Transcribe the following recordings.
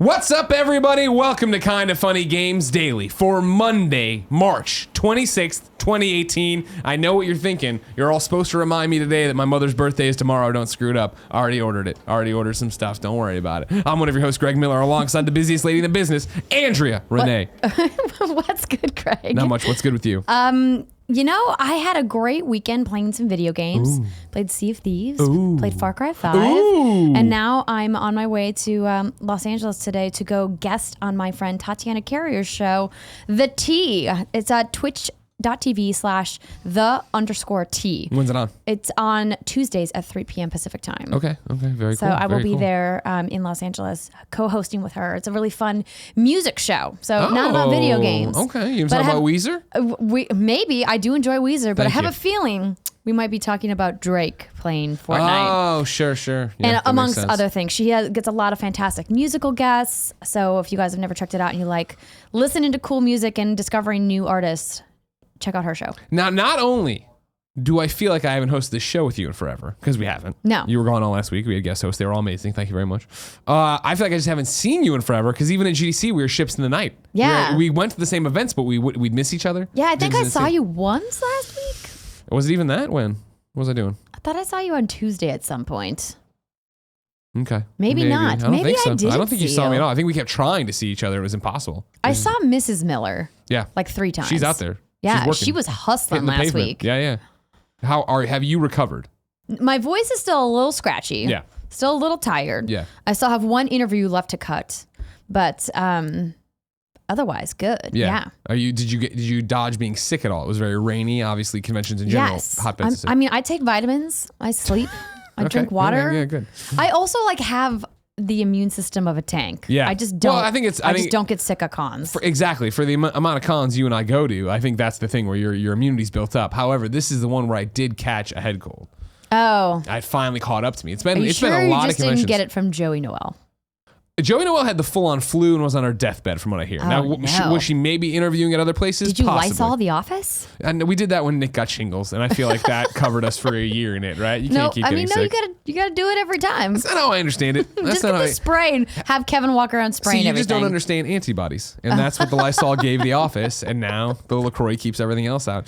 What's up, everybody? Welcome to Kinda Funny Games Daily for Monday, March 26th, 2018. I know what you're thinking. You're all supposed to remind me today that my mother's birthday is tomorrow. Don't screw it up. I already ordered it. Already ordered some stuff. Don't worry about it. I'm one of your hosts, Greg Miller, alongside the busiest lady in the business, Andrea Renee. What's good, Greg? Not much. What's good with you? You know, I had a great weekend playing some video games. Ooh. Played Sea of Thieves. Ooh. Played Far Cry 5. Ooh. And now I'm on my way to Los Angeles today to go guest on my friend Tatiana Carrier's show, The T. It's at twitch.tv/the_T. When's it on? It's on Tuesdays at 3 p.m. Pacific time. Okay, very so cool. So I will be there in Los Angeles co-hosting with her. It's a really fun music show. So not about video games. Okay, you talking about Weezer? Maybe. I do enjoy Weezer, but I have a feeling we might be talking about Drake playing Fortnite. Oh, sure. Yeah, and amongst other things. She gets a lot of fantastic musical guests. So if you guys have never checked it out and you like listening to cool music and discovering new artists, check out her show. Now, not only do I feel like I haven't hosted this show with you in forever, because we haven't. No. You were gone all last week. We had guest hosts. They were all amazing. Thank you very much. I feel like I just haven't seen you in forever, because even at GDC, we were ships in the night. Yeah. We went to the same events, but we'd miss each other. Yeah, I think I saw you once last week. Was it even that? When? What was I doing? I thought I saw you on Tuesday at some point. Okay. Maybe not. I don't think so. I don't think you saw me at all. I think we kept trying to see each other. It was impossible. I saw Mrs. Miller. Yeah. Like 3 times. She's out there. Yeah, she was hustling last week. Yeah. Have you recovered? My voice is still a little scratchy. Yeah. Still a little tired. Yeah. I still have one interview left to cut, but otherwise good. Yeah. Did you dodge being sick at all? It was very rainy. Obviously, conventions in general. Yes. Hotbeds. I mean, I take vitamins. I sleep. I drink water. Yeah, good. I also have the immune system of a tank. Yeah. I just don't. Well, I just don't get sick of cons. Exactly. For the amount of cons you and I go to, I think that's the thing where your immunity's built up. However, this is the one where I did catch a head cold. Oh. I finally caught up to me. It's been a lot of conventions. You just didn't get it from Joey Noel. Joey Noel had the full-on flu and was on her deathbed, from what I hear. Was she maybe interviewing at other places? Did you Possibly. Lysol the office? And we did that when Nick got shingles, and I feel like that covered us for a year in it, right? You can't keep getting sick. You gotta do it every time. That's not how I understand it. Just get the spray and have Kevin walk around spraying everything. You just don't understand antibodies, and that's what the Lysol gave the office, and now the LaCroix keeps everything else out.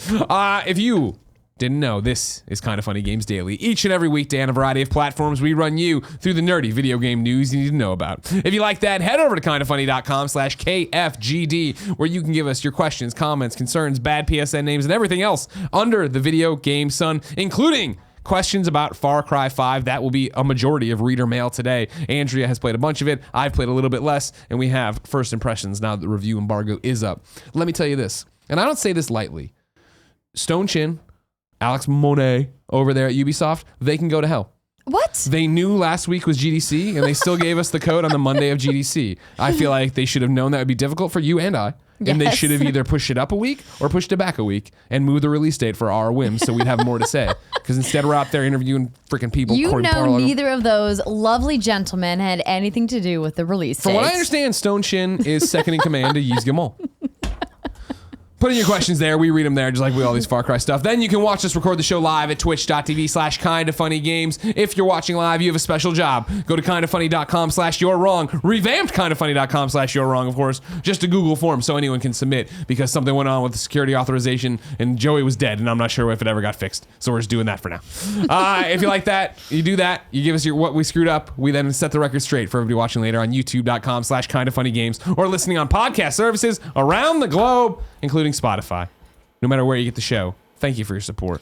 If you didn't know, this is Kinda Funny Games Daily. Each and every weekday on a variety of platforms, we run you through the nerdy video game news you need to know about. If you like that, head over to kindafunny.com/KFGD, where you can give us your questions, comments, concerns, bad PSN names, and everything else under the video game sun, including questions about Far Cry 5. That will be a majority of reader mail today. Andrea has played a bunch of it. I've played a little bit less, and we have first impressions now that the review embargo is up. Let me tell you this, and I don't say this lightly. Stone Chin, Alex Monet over there at Ubisoft, they can go to hell. What? They knew last week was GDC, and they still gave us the code on the Monday of GDC. I feel like they should have known that would be difficult for you and I. Yes. And they should have either pushed it up a week or pushed it back a week and moved the release date for our whims so we'd have more to say. Because instead we're out there interviewing freaking people. Neither of those lovely gentlemen had anything to do with the release date. From what I understand, Stone Chin is second in command to Yves Guillemot. Put in your questions there. We read them there, just like we all these Far Cry stuff. Then you can watch us record the show live at twitch.tv/kindafunnygames. If you're watching live, you have a special job. Go to kindafunny.com/you'rewrong. Revamped kindafunny.com/you'rewrong, of course. Just a Google form so anyone can submit, because something went on with the security authorization and Joey was dead, and I'm not sure if it ever got fixed. So we're just doing that for now. If you like that, you do that. You give us what we screwed up. We then set the record straight for everybody watching later on youtube.com/kindafunnygames or listening on podcast services around the globe, including Spotify. No matter where you get the show, thank you for your support.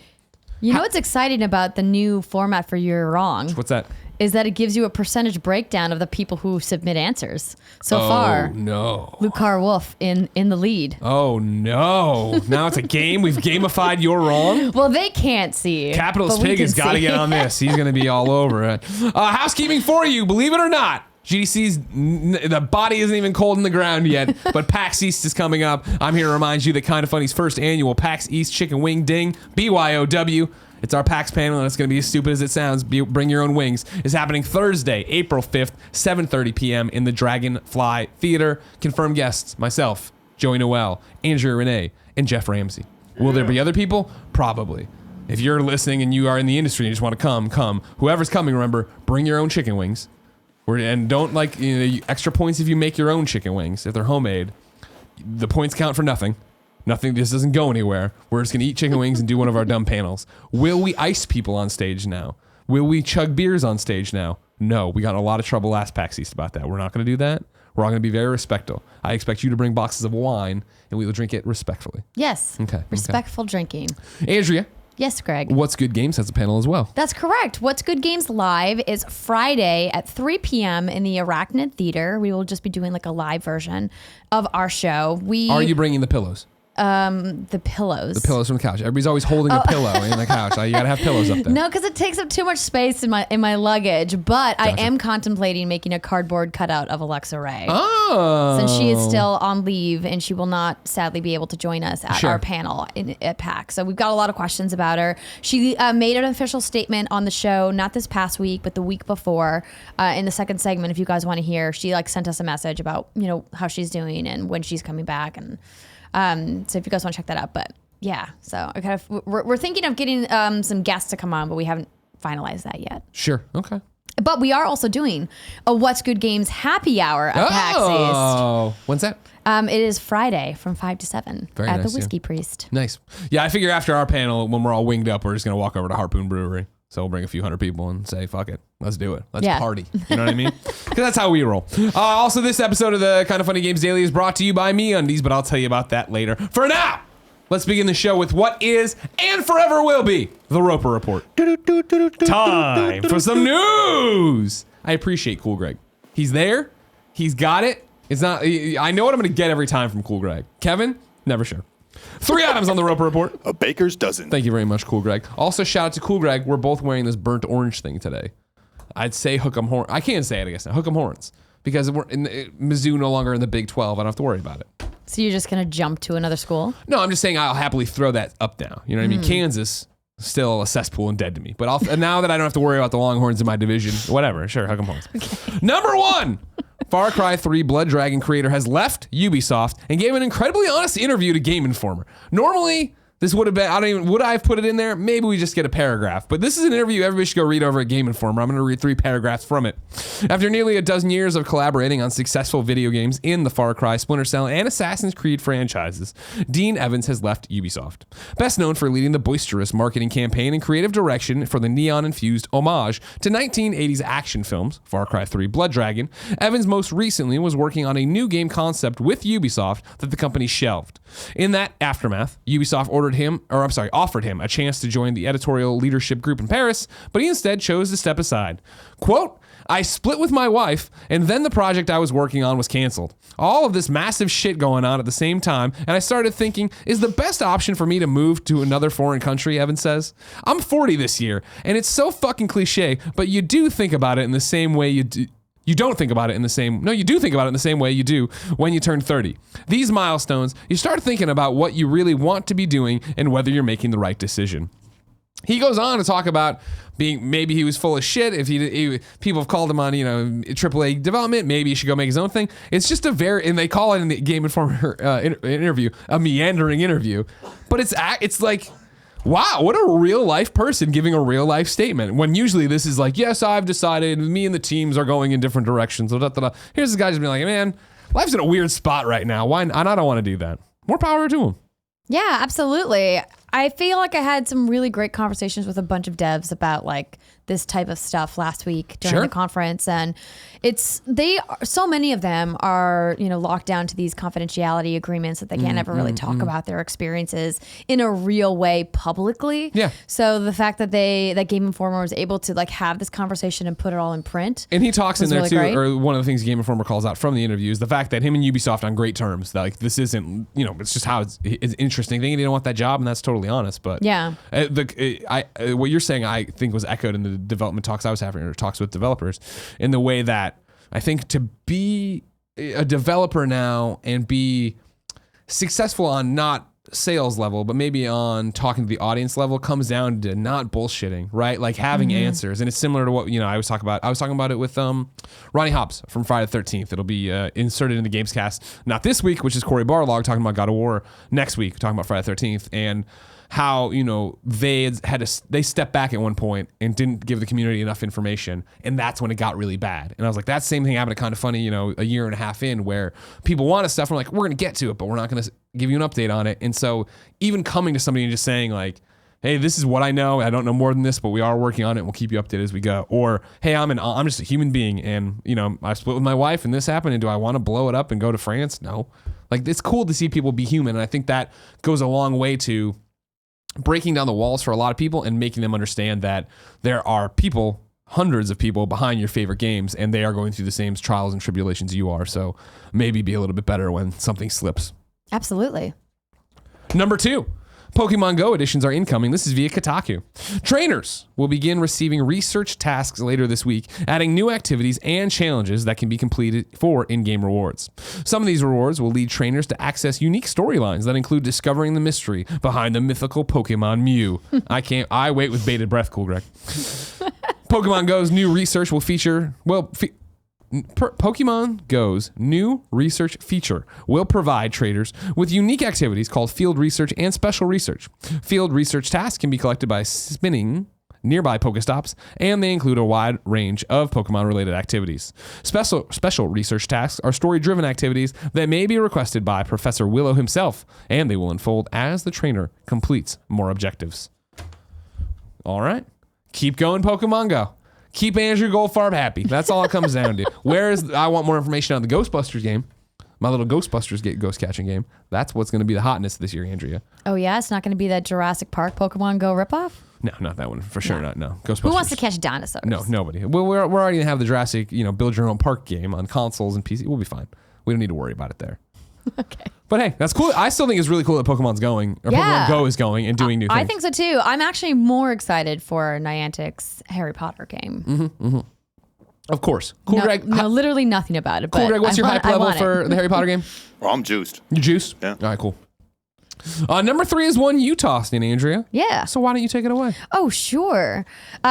You know what's exciting about the new format for You're Wrong? What's that? Is that it gives you a percentage breakdown of the people who submit answers. So far, no. Lucar Wolf in the lead. Oh no. Now it's a game. We've gamified You're Wrong. Well, they can't see. Capitalist Pig has got to get on this. He's going to be all over it. Housekeeping for you, believe it or not. GDC's, the body isn't even cold in the ground yet, but PAX East is coming up. I'm here to remind you that Kinda Funny's first annual PAX East Chicken Wing Ding, BYOW. It's our PAX panel, and it's going to be as stupid as it sounds. Bring your own wings. Is happening Thursday, April 5th, 7:30 p.m. in the Dragonfly Theater. Confirmed guests, myself, Joey Noel, Andrea Renee, and Jeff Ramsey. Will there be other people? Probably. If you're listening and you are in the industry and you just want to come. Whoever's coming, remember, bring your own chicken wings. And don't extra points if you make your own chicken wings. If they're homemade, the points count for nothing. This doesn't go anywhere. We're just going to eat chicken wings and do one of our dumb panels. Will we ice people on stage now? Will we chug beers on stage now? No, we got in a lot of trouble last PAX East about that. We're not going to do that. We're all going to be very respectful. I expect you to bring boxes of wine, and we will drink it respectfully. Yes. Okay. Respectful drinking. Andrea. Yes, Greg. What's Good Games has a panel as well. That's correct. What's Good Games Live is Friday at 3 p.m. in the Arachnid Theater. We will just be doing like a live version of our show. Are you bringing the pillows? The pillows. The pillows from the couch. Everybody's always holding a pillow in the couch. You gotta have pillows up there. No, because it takes up too much space in my luggage. But Gotcha. I am contemplating making a cardboard cutout of Alexa Ray. Oh. Since she is still on leave and she will not sadly be able to join us at our panel at PAX. So we've got a lot of questions about her. She made an official statement on the show, not this past week, but the week before, in the second segment. If you guys want to hear, she sent us a message about how she's doing and when she's coming back and. So if you guys want to check that out, but yeah, so we're thinking of getting some guests to come on, but we haven't finalized that yet. Sure. Okay. But we are also doing a What's Good Games happy hour at PAX East. Oh, when's that? It is Friday from 5 to 7 at the Whiskey Priest. Nice. Yeah, I figure after our panel, when we're all winged up, we're just going to walk over to Harpoon Brewery. So we'll bring a few hundred people and say, fuck it. Let's do it. Let's party. You know what I mean? Because that's how we roll. Also, this episode of the Kind of Funny Games Daily is brought to you by MeUndies, but I'll tell you about that later. For now, let's begin the show with what is and forever will be the Roper Report. Time for some news. I appreciate Cool Greg. He's there. He's got it. It's not. I know what I'm going to get every time from Cool Greg. Kevin, never sure. 3 items on the Roper Report. A baker's dozen. Thank you very much, Cool Greg. Also, shout out to Cool Greg. We're both wearing this burnt orange thing today. I'd say hook 'em horn. I can't say it, I guess now. Hook 'em horns. Because we're in Mizzou no longer in the Big 12. I don't have to worry about it. So you're just going to jump to another school? No, I'm just saying I'll happily throw that up now. You know what I mean? Kansas, still a cesspool and dead to me. But now that I don't have to worry about the Longhorns in my division, whatever. Sure, hook 'em horns. Okay. Number 1. Far Cry 3 Blood Dragon creator has left Ubisoft and gave an incredibly honest interview to Game Informer. Normally, this would have been, would I have put it in there? Maybe we just get a paragraph. But this is an interview everybody should go read over at Game Informer. I'm going to read 3 paragraphs from it. After nearly a dozen years of collaborating on successful video games in the Far Cry, Splinter Cell, and Assassin's Creed franchises, Dean Evans has left Ubisoft. Best known for leading the boisterous marketing campaign and creative direction for the neon-infused homage to 1980s action films, Far Cry 3 Blood Dragon, Evans most recently was working on a new game concept with Ubisoft that the company shelved. In that aftermath, Ubisoft offered him a chance to join the editorial leadership group in Paris, but he instead chose to step aside. Quote, I split with my wife, and then the project I was working on was canceled. All of this massive shit going on at the same time, and I started thinking, is the best option for me to move to another foreign country, Evans says. I'm 40 this year, and it's so fucking cliche, but you do think about it in the same way you do. You don't think about it in the same... No, you do think about it in the same way you do when you turn 30. These milestones, you start thinking about what you really want to be doing and whether you're making the right decision. He goes on to talk about maybe he was full of shit. If people have called him on, AAA development, maybe he should go make his own thing. It's just and they call it in the Game Informer interview, a meandering interview. But it's like... Wow, what a real life person giving a real life statement. When usually this is like, yes, I've decided me and the teams are going in different directions. Here's this guy just being like, man, life's in a weird spot right now. Why? And I don't want to do that. More power to him. Yeah, absolutely. I feel like I had some really great conversations with a bunch of devs about this type of stuff last week during the conference, and so many of them are locked down to these confidentiality agreements that they can't ever really talk about their experiences in a real way publicly. Yeah. So the fact that Game Informer was able to have this conversation and put it all in print, and he talks in there really too, great. or one of the things Game Informer calls out from the interview is the fact that him and Ubisoft on great terms. That this isn't it's just how it's an interesting thing, and he didn't want that job, and that's totally honest. But yeah, what you're saying I think was echoed in the development talks I was having, or talks with developers, in the way that I think to be a developer now and be successful on not sales level, but maybe on talking to the audience level, comes down to not bullshitting, right? Like having answers. And it's similar to what I was talking about. I was talking about it with Ronnie Hobbs from Friday the 13th. It'll be inserted in the Gamescast, not this week, which is Corey Barlog talking about God of War. Next week, talking about Friday the 13th. And how, they stepped back at one point and didn't give the community enough information. And that's when it got really bad. And I was like, that same thing happened to Kind of Funny, a year and a half in, where people wanted stuff. And we're like, we're going to get to it, but we're not going to give you an update on it. And so even coming to somebody and just saying like, hey, this is what I know. I don't know more than this, but we are working on it. And we'll keep you updated as we go. Or, hey, I'm just a human being, and I split with my wife, and this happened. And do I want to blow it up and go to France? No. Like, it's cool to see people be human, and I think that goes a long way to breaking down the walls for a lot of people and making them understand that there are people, hundreds of people behind your favorite games, and they are going through the same trials and tribulations you are. So maybe be a little bit better when something slips. Absolutely. Number 2. Pokemon Go editions are incoming. This is via Kotaku. Trainers will begin receiving research tasks later this week, adding new activities and challenges that can be completed for in-game rewards. Some of these rewards will lead trainers to access unique storylines that include discovering the mystery behind the mythical Pokemon Mew. I wait with bated breath, Cool Greg. Pokemon Go's new research will feature, Pokemon Go's new research feature will provide traders with unique activities called field research and special research. Field research tasks can be collected by spinning nearby Pokestops, and they include a wide range of Pokemon-related activities. Special research tasks are story-driven activities that may be requested by Professor Willow himself, and they will unfold as the trainer completes more objectives. All right. Keep going, Pokemon Go. Keep Andrew Goldfarb happy. That's all it comes down to. I want more information on the Ghostbusters game. My little Ghostbusters ghost catching game. That's what's going to be the hotness this year, Andrea. Oh, yeah? It's not going to be that Jurassic Park Pokemon Go ripoff? No, not that one. For sure not. No. Ghostbusters. Who wants to catch dinosaurs? No, nobody. Well, we're already going to have the Jurassic, build your own park game on consoles and PC. We'll be fine. We don't need to worry about it there. Okay. But hey, that's cool. I still think it's really cool that Pokemon's going, or Pokemon Go is going and doing new things. I think so too. I'm actually more excited for Niantic's Harry Potter game. Mm-hmm, mm-hmm. Of course. Cool, no, Greg. No, literally nothing about it. Cool, Greg, what's your hype level for the Harry Potter game? Well, I'm juiced. You juiced? Yeah. All right, cool. Number 3 is one you tossed in, Andrea. Yeah. So why don't you take it away? Oh, sure.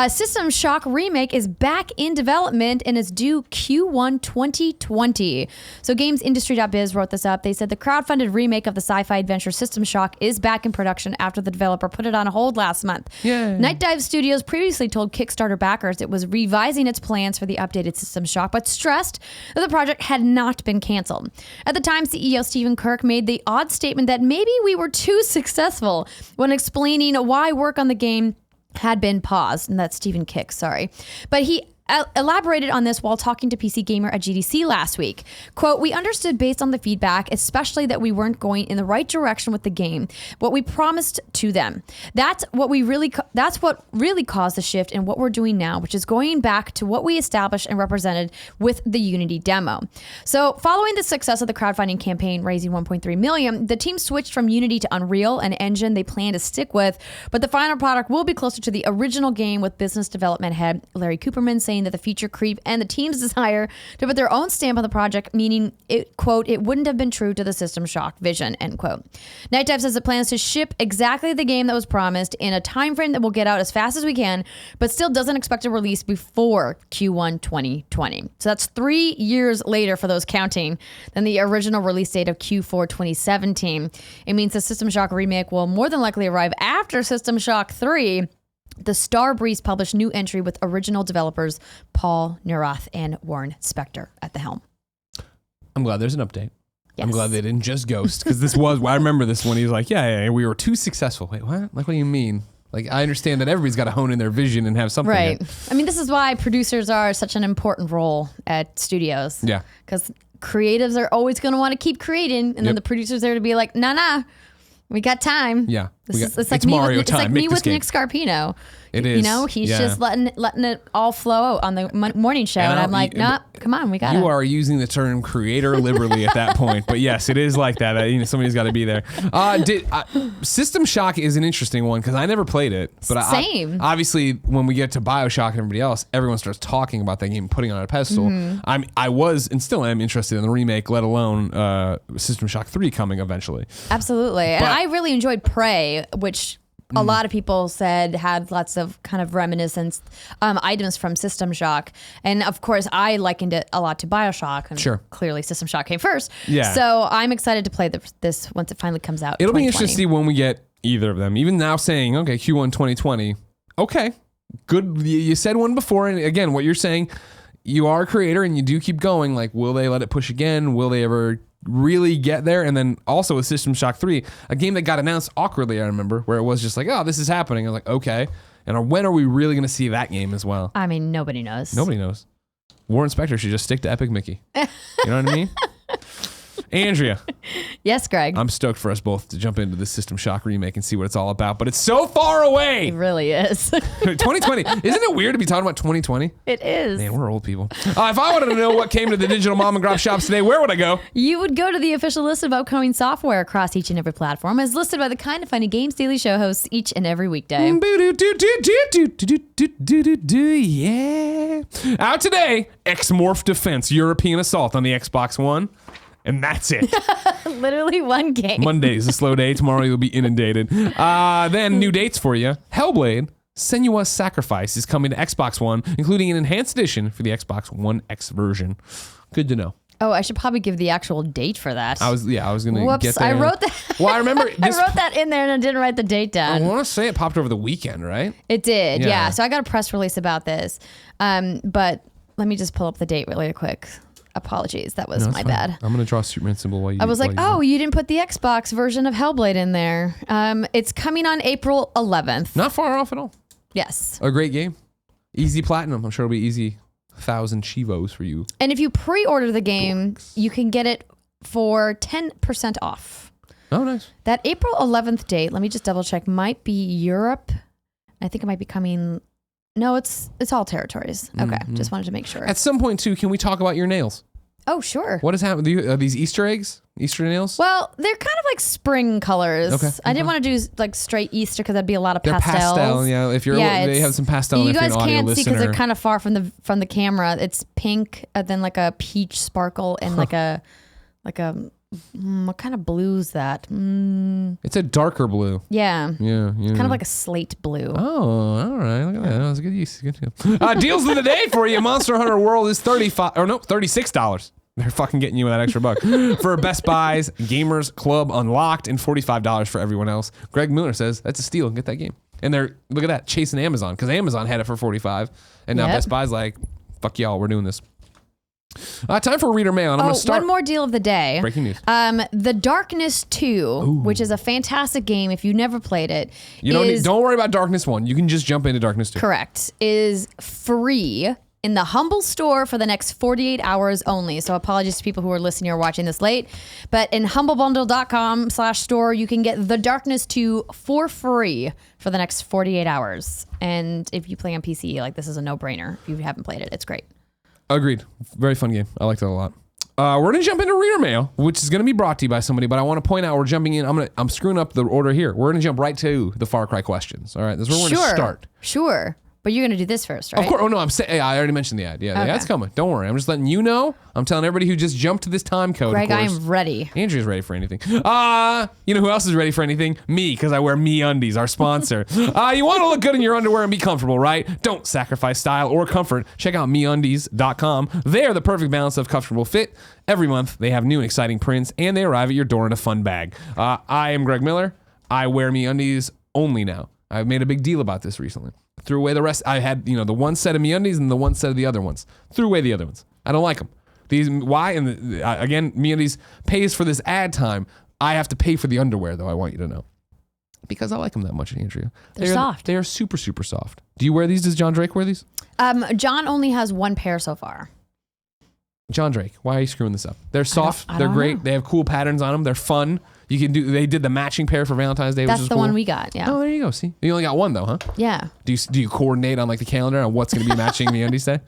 System Shock Remake is back in development and is due Q1 2020. So GamesIndustry.biz wrote this up. They said the crowdfunded remake of the sci-fi adventure System Shock is back in production after the developer put it on hold last month. Yay. Night Dive Studios previously told Kickstarter backers it was revising its plans for the updated System Shock, but stressed that the project had not been canceled. At the time, CEO Stephen Kirk made the odd statement that maybe we were too successful when explaining why work on the game had been paused. And that's Stephen Kick, sorry. But he elaborated on this while talking to PC Gamer at GDC last week. Quote, "We understood based on the feedback, especially that we weren't going in the right direction with the game, what we promised to them. That's what really caused the shift in what we're doing now, which is going back to what we established and represented with the Unity demo." So following the success of the crowdfunding campaign, raising $1.3 million, the team switched from Unity to Unreal, an engine they plan to stick with, but the final product will be closer to the original game, with business development head Larry Cooperman saying that the feature creep and the team's desire to put their own stamp on the project, meaning it, quote, "it wouldn't have been true to the System Shock vision," end quote. Night Dive says it plans to ship exactly the game that was promised in a time frame that will get out as fast as we can, but still doesn't expect a release before Q1 2020. So that's 3 years later for those counting than the original release date of Q4 2017. It means the System Shock remake will more than likely arrive after System Shock 3. The Starbreeze published new entry with original developers Paul Neurath and Warren Spector at the helm. I'm glad there's an update. Yes. I'm glad they didn't just ghost, because I remember this when he was like, yeah, we were too successful. Wait, what? Like, what do you mean? Like, I understand that everybody's got to hone in their vision and have something. Right. Here. I mean, this is why producers are such an important role at studios. Yeah. Because creatives are always going to want to keep creating, and then the producer's there to be like, nah, we got time. Yeah. It's like me with Nick Scarpino. It is. He's just letting it all flow out on the morning show. And I'm like, nah, come on, we got it. You are using the term creator liberally at that point. But yes, it is like that. Somebody's got to be there. System Shock is an interesting one because I never played it. But Same. Obviously, when we get to BioShock and everybody else, everyone starts talking about that game, putting it on a pedestal. Mm-hmm. I was and still am interested in the remake, let alone System Shock 3 coming eventually. Absolutely. And I really enjoyed Prey, which a lot of people said had lots of kind of reminiscence items from System Shock. And of course, I likened it a lot to BioShock. And sure. Clearly, System Shock came first. Yeah. So I'm excited to play this once it finally comes out. It'll be interesting to see when we get either of them. Even now saying, okay, Q1 2020. Okay, good. You said one before. And again, what you're saying, you are a creator and you do keep going. Like, will they let it push again? Will they ever really get there? And then also with System Shock 3, a game that got announced awkwardly, I remember, where it was just like, oh, this is happening. I was like, okay. And when are we really going to see that game as well? I mean, nobody knows. Nobody knows. Warren Spector should just stick to Epic Mickey. You know what I mean? Andrea. Yes, Greg. I'm stoked for us both to jump into the System Shock remake and see what it's all about, but it's so far away. It really is. 2020. Isn't it weird to be talking about 2020? It is. Man, we're old people. If I wanted to know what came to the digital mom and grop shops today, where would I go? You would go to the official list of upcoming software across each and every platform as listed by the Kind of Funny Games Daily Show hosts each and every weekday. Yeah. Out today, X-Morph Defense European Assault on the Xbox One. And that's it. Literally one game. Monday is a slow day. Tomorrow you'll be inundated. Then new dates for you. Hellblade, Senua's Sacrifice is coming to Xbox One, including an enhanced edition for the Xbox One X version. Good to know. Oh, I should probably give the actual date for that. I was going to get there. I wrote that. Well, I remember I wrote that in there and I didn't write the date down. I want to say it popped over the weekend, right? It did, yeah. So I got a press release about this. But let me just pull up the date really quick. Apologies, that was my bad. I'm gonna draw a Superman symbol while you. I was like, you didn't put the Xbox version of Hellblade in there. It's coming on April 11th. Not far off at all. Yes. A great game, easy platinum. I'm sure it'll be easy 1,000 chivos for you. And if you pre-order the game, you can get it for 10% off. Oh, nice. That April 11th date, let me just double check, might be Europe. I think it might be coming. No, it's all territories. Okay, just wanted to make sure. At some point, too, can we talk about your nails? Oh, sure. What has happened? Are these Easter eggs? Easter nails? Well, they're kind of like spring colors. Okay. I didn't want to do like straight Easter because that'd be a lot of They're pastels. pastel, yeah. If you're, they have some pastel. You guys if you're an audio can't see because listener. they're kind of far from the camera. It's pink, and then like a peach sparkle, and like a what kind of blue is that? It's a darker blue. Yeah. Yeah. It's kind of like a slate blue. Oh, all right. Look at that. That was a good use. Good deal. Deals of the day for you. Monster Hunter World is $36. They're fucking getting you with that extra buck. For Best Buy's Gamers Club Unlocked and $45 for everyone else. Greg Miller says that's a steal. Get that game. And they're, look at that, chasing Amazon because Amazon had it for $45. And now Best Buy's like, fuck y'all, we're doing this. Time for reader mail, and I'm going to start. One more deal of the day. Breaking news. The Darkness 2, which is a fantastic game if you never played it. Don't worry about Darkness 1. You can just jump into Darkness 2. Correct. Is free in the Humble store for the next 48 hours only. So apologies to people who are listening or watching this late. But in humblebundle.com/store, you can get The Darkness 2 for free for the next 48 hours. And if you play on PC, like this is a no-brainer. If you haven't played it, it's great. Agreed. Very fun game. I liked it a lot. We're going to jump into reader mail, which is going to be brought to you by somebody, but I want to point out we're jumping in. I'm screwing up the order here. We're going to jump right to the Far Cry questions. All right. This is where we're going to start. Sure. But you're going to do this first, right? Of course. Oh, no. I already mentioned the ad. Yeah, the ad's coming. Don't worry. I'm just letting you know. I'm telling everybody who just jumped to this time code. Greg, I am ready. Andrea's ready for anything. You know who else is ready for anything? Me, because I wear MeUndies, our sponsor. You want to look good in your underwear and be comfortable, right? Don't sacrifice style or comfort. Check out MeUndies.com. They are the perfect balance of comfortable fit. Every month, they have new and exciting prints, and they arrive at your door in a fun bag. I am Greg Miller. I wear MeUndies only now. I've made a big deal about this recently. Threw away the rest. I had, the one set of MeUndies and the one set of the other ones. Threw away the other ones. I don't like them. Why? And again, MeUndies pays for this ad time. I have to pay for the underwear, though. I want you to know, because I like them that much, Andrea. They're soft. They are super, super soft. Do you wear these? Does John Drake wear these? John only has one pair so far. John Drake, why are you screwing this up? They're soft. I They're don't great. know. They have cool patterns on them. They're fun. They did the matching pair for Valentine's Day. That's which is the cool. one we got. Yeah. Oh, there you go. See, you only got one though, huh? Yeah. Do you coordinate on like the calendar on what's going to be matching MeUndies day?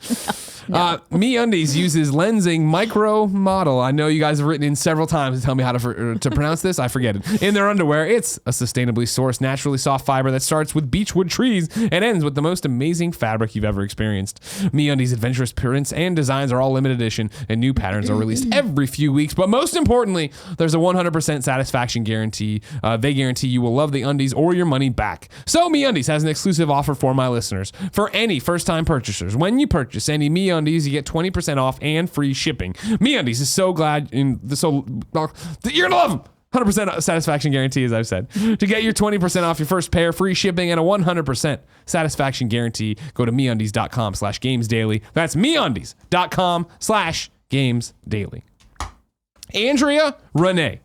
No. MeUndies uses lensing micro model. I know you guys have written in several times to tell me how to pronounce this. I forget it. In their underwear, it's a sustainably sourced, naturally soft fiber that starts with beechwood trees and ends with the most amazing fabric you've ever experienced. MeUndies' adventurous prints and designs are all limited edition, and new patterns are released every few weeks. But most importantly, there's a 100% satisfaction guarantee. They guarantee you will love the undies or your money back. So MeUndies has an exclusive offer for my listeners. For any first-time purchasers, when you purchase any MeUndies, you get 20% off and free shipping. MeUndies is so glad you're gonna love them. 100% satisfaction guarantee, as I've said. To get your 20% off your first pair, free shipping, and a 100% satisfaction guarantee, go to MeUndies.com/gamesdaily. That's MeUndies.com/gamesdaily. Andrea, Renee,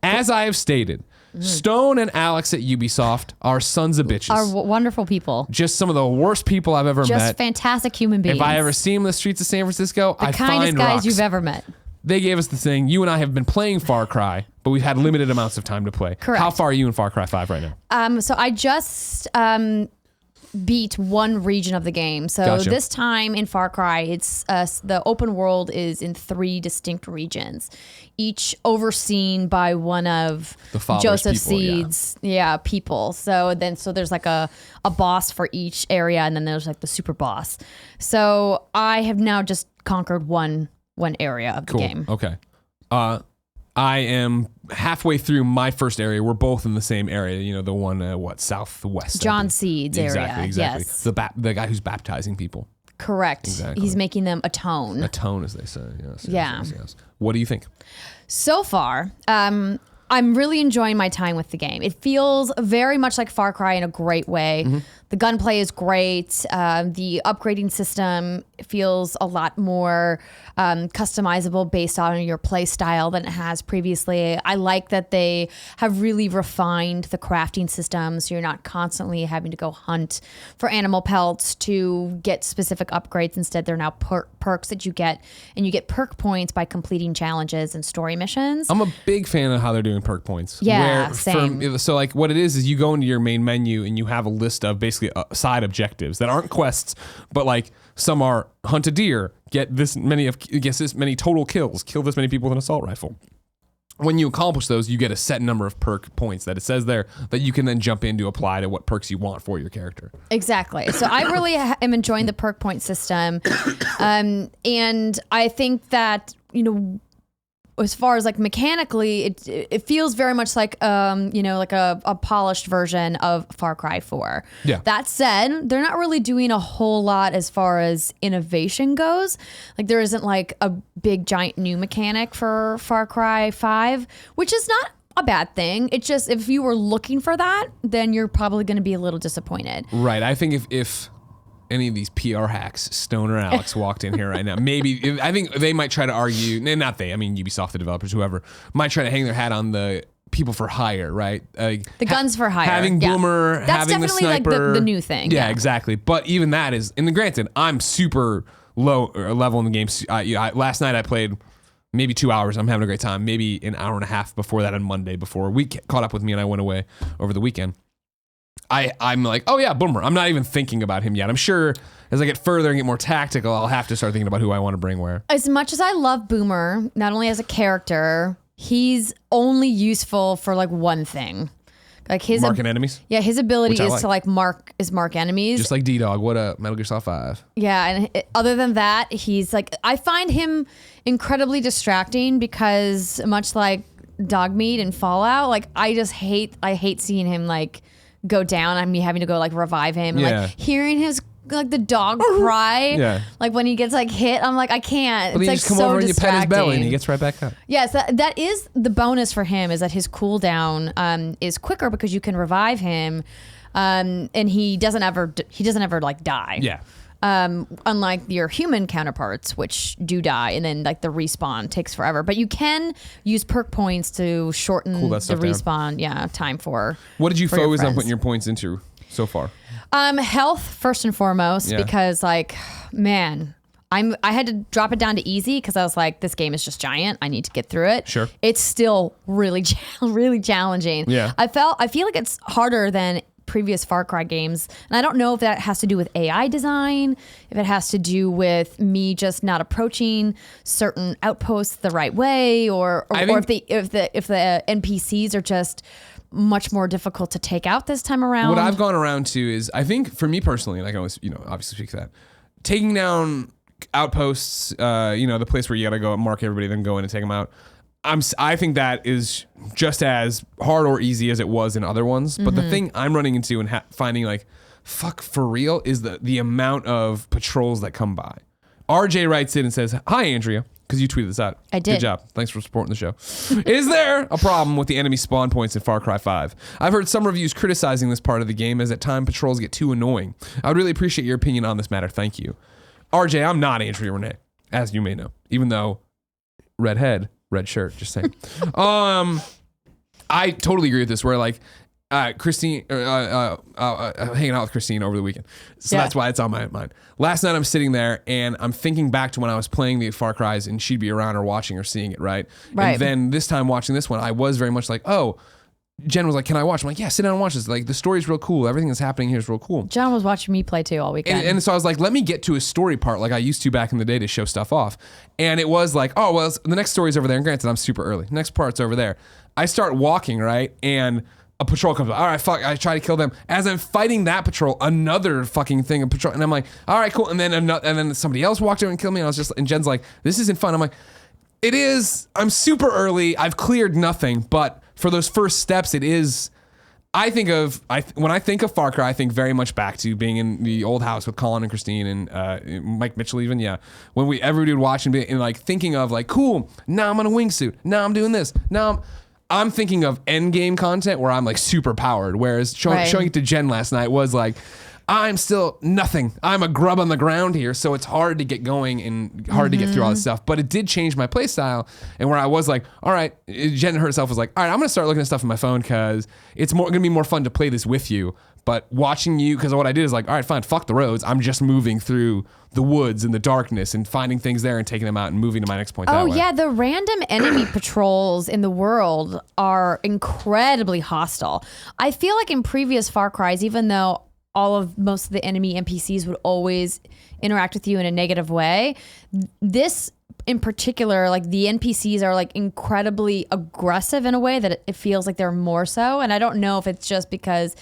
as I have stated, Stone and Alex at Ubisoft are sons of bitches. Are wonderful people. Just some of the worst people I've ever met. Just fantastic human beings. If I ever see them in the streets of San Francisco, I find kindest guys rocks. you've ever met. They gave us the thing. You and I have been playing Far Cry, but we've had limited amounts of time to play. Correct. How far are you in Far Cry 5 right now? So I just beat one region of the game. So Gotcha. this time in Far Cry, it's the open world is in 3 distinct regions, each overseen by one of The father's Joseph people, Seed's people. So there's like a boss for each area, and then there's like the super boss. So I have now just conquered one area of the game. Okay. I am halfway through my first area. We're both in the same area. You know, the one, southwest. John Seed's area. Exactly. Yes. The guy who's baptizing people. Correct. Exactly. He's making them atone. Atone, as they say. Yes. Yeah. Yes. What do you think? So far, I'm really enjoying my time with the game. It feels very much like Far Cry in a great way. Mm-hmm. The gunplay is great. The upgrading system feels a lot more customizable based on your play style than it has previously. I like that they have really refined the crafting system, so you're not constantly having to go hunt for animal pelts to get specific upgrades. Instead, they're now perks that you get, and you get perk points by completing challenges and story missions. I'm a big fan of how they're doing perk points. Yeah, same. So like what it is you go into your main menu and you have a list of basically side objectives that aren't quests, but like some are hunt a deer, get this many total kills, kill this many people with an assault rifle. When you accomplish those, you get a set number of perk points that it says there that you can then jump in to apply to what perks you want for your character. Exactly. So I really am enjoying the perk point system. And I think that, as far as like mechanically, it feels very much like like a polished version of Far Cry 4. Yeah. That said, they're not really doing a whole lot as far as innovation goes. Like there isn't like a big giant new mechanic for Far Cry 5, which is not a bad thing. It's just if you were looking for that, then you're probably going to be a little disappointed. Right. I think if any of these PR hacks, Stone or Alex, walked in here right now, I think they might try to argue, not they, I mean Ubisoft, the developers, whoever, might try to hang their hat on the people for hire, right? The guns for hire. Having Boomer, That's having the definitely sniper. like the new thing. Yeah, exactly. But even that is, and granted, I'm super low level in the game. Last night I played maybe 2 hours. I'm having a great time. Maybe an hour and a half before that on Monday, before we caught up with me and I went away over the weekend. I'm like, oh yeah, Boomer. I'm not even thinking about him yet. I'm sure as I get further and get more tactical, I'll have to start thinking about who I want to bring where. As much as I love Boomer, not only as a character, he's only useful for like one thing. Like his marking enemies? Yeah, his ability is like. to like mark enemies. Just like D-Dog. What up? Metal Gear Solid 5. Yeah, and other than that, he's like, I find him incredibly distracting because much like Dogmeat and Fallout, like I hate seeing him like go down. I'm having to go like revive him. Yeah. Like hearing his like the dog cry. Yeah. Like when he gets like hit, I'm like, I can't. But it's then you like just come so over and you pet his belly and he distracting. gets right back up. Yes, that is the bonus for him, is that his cooldown is quicker because you can revive him, and he doesn't ever like die. Yeah. Unlike your human counterparts, which do die, and then like the respawn takes forever. But you can use perk points to shorten Cool that the stuff down. respawn time for. What did you for your focus on friends. putting your points into so far? Health first and foremost, Yeah. because like, man, I had to drop it down to easy because I was like, this game is just giant. I need to get through it. Sure. It's still really, really challenging. Yeah. I feel like it's harder than previous Far Cry games. And I don't know if that has to do with AI design, if it has to do with me just not approaching certain outposts the right way, or if the NPCs are just much more difficult to take out this time around. What I've gone around to is, I think for me personally, like I always, obviously speak to that, taking down outposts, the place where you got to go mark everybody, then go in and take them out. I think that is just as hard or easy as it was in other ones. But the thing I'm running into and finding like, fuck, for real, is the amount of patrols that come by. RJ writes in and says, "Hi, Andrea. Because you tweeted this out. I did. Good job. Thanks for supporting the show. Is there a problem with the enemy spawn points in Far Cry 5? I've heard some reviews criticizing this part of the game as at times patrols get too annoying. I would really appreciate your opinion on this matter. Thank you. RJ, I'm not Andrea Renee, as you may know. Even though red head, red shirt, just saying. I totally agree with this, where like, Christine, hanging out with Christine over the weekend. So that's why it's on my mind. Last night I'm sitting there and I'm thinking back to when I was playing the Far Cries and she'd be around or watching or seeing it, right? And then this time watching this one, I was very much like, oh, Jen was like, can I watch? I'm like, yeah, sit down and watch this. Like, the story's real cool. Everything that's happening here is real cool. John was watching me play too all weekend. And so I was like, let me get to a story part like I used to back in the day to show stuff off. And it was like, oh, well, the next story's over there. And granted, I'm super early. Next part's over there. I start walking, right? And a patrol comes up. All right, fuck. I try to kill them. As I'm fighting that patrol, another fucking thing of patrol, and I'm like, all right, cool. And then somebody else walked over and killed me. And I was just, and Jen's like, this isn't fun. I'm like, it is. I'm super early. I've cleared nothing, but for those first steps, it is. When I think of Far Cry, I think very much back to being in the old house with Colin and Christine and Mike Mitchell even, yeah. When everybody would watch and like thinking of like, cool, now I'm on a wingsuit. Now I'm doing this. Now I'm thinking of end game content where I'm like super powered, whereas showing it to Jen last night was like, I'm still nothing. I'm a grub on the ground here, so it's hard to get going and hard to get through all this stuff. But it did change my play style, and where I was like, all right, Jen herself was like, all right, I'm gonna start looking at stuff on my phone because it's gonna be more fun to play this with you. But watching you, because what I did is like, all right, fine, fuck the roads. I'm just moving through the woods and the darkness and finding things there and taking them out and moving to my next point. Oh yeah, the random enemy patrols in the world are incredibly hostile. I feel like in previous Far Cries, even though most of the enemy NPCs would always interact with you in a negative way, this in particular, like the NPCs are like incredibly aggressive in a way that it feels like they're more so. And I don't know if it's just because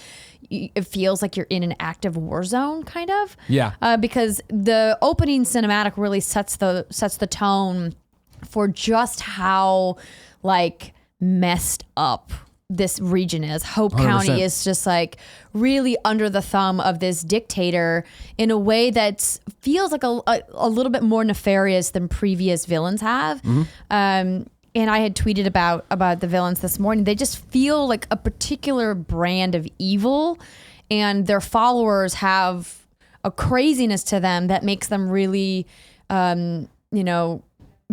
it feels like you're in an active war zone, kind of. Yeah. Because the opening cinematic really sets the tone for just how like messed up this region is. Hope 100%. County is just like really under the thumb of this dictator in a way that feels like a little bit more nefarious than previous villains have. And I had tweeted about the villains this morning. They just feel like a particular brand of evil, and their followers have a craziness to them that makes them really,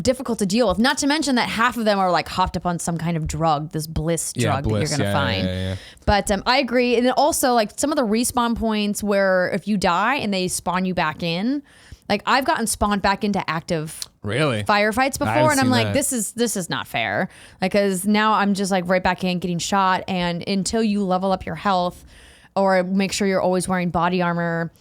difficult to deal with. Not to mention that half of them are like hopped up on some kind of drug, this bliss drug that you're going to find. Yeah. But I agree. And then also like some of the respawn points where if you die and they spawn you back in, like I've gotten spawned back into active firefights before, and I'm like, this is not fair. Like, cause now I'm just like right back in getting shot, and until you level up your health or make sure you're always wearing body armor,